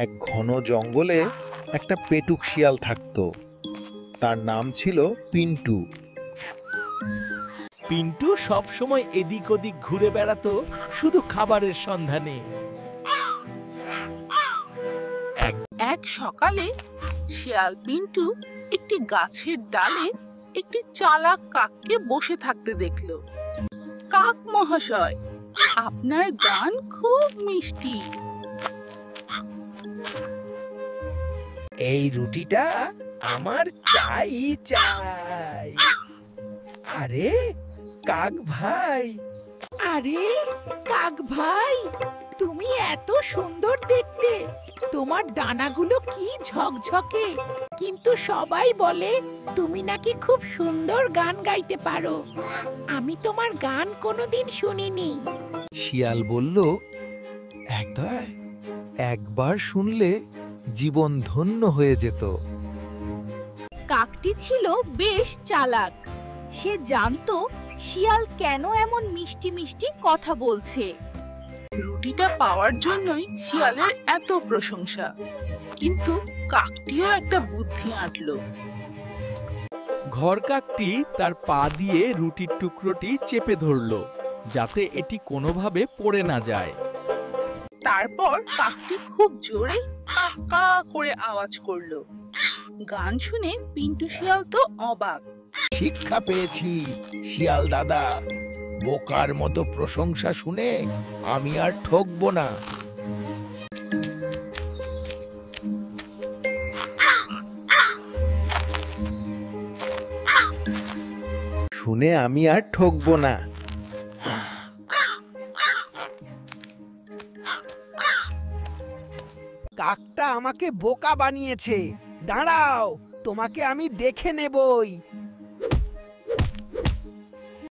এক ঘন জঙ্গলে একটা পেটুক শিয়াল থাকতো। তার নাম ছিল পিন্টু। পিন্টু সব সময় এদিক ওদিক ঘুরে বেড়াতো শুধু খাবারের সন্ধানে। এক সকালে শিয়াল পিন্টু একটি গাছের ডালে একটি চালাক কাককে বসে থাকতে দেখলো। কাক মহাশয়, আপনার গান খুব মিষ্টি। এই রুটিটা আমার চাই চাই। আরে কাক ভাই, তুমি এত সুন্দর দেখতে, তোমার ডানাগুলো কি ঝকঝকে, কিন্তু সবাই বলে তুমি নাকি খুব সুন্দর গান গাইতে পারো। আমি তোমার গান কোনোদিন শুনিনি। শিয়াল বলল, একবার শুনলে জীবন ধন্য হয়ে যেত। কাকটি ছিল বেশ চালাক। সে জানতো শিয়াল কেন এমন মিষ্টি মিষ্টি কথা বলছে। রুটিটা পাওয়ার জন্যই শিয়ালের এত প্রশংসা, কিন্তু কাকটিও একটা বুদ্ধি আঁটলো। ঘর কাকটি তার পা দিয়ে রুটির টুকরোটি চেপে ধরলো যাতে এটি কোনোভাবে পড়ে না যায়। তারপর কাকটি খুব জোরে কা কা করে আওয়াজ করলো। গান শুনে পিন্টু শিয়াল তো অবাক। শিক্ষা পেয়েছি শিয়াল দাদা, বোকার মতো প্রশংসা শুনে আমি আর ঠকবো না। শুনে আমি আর ঠকবো না। কাকটা আমাকে বোকা বানিয়েছে। দাঁড়াও, তোমাকে আমি দেখে নেবই।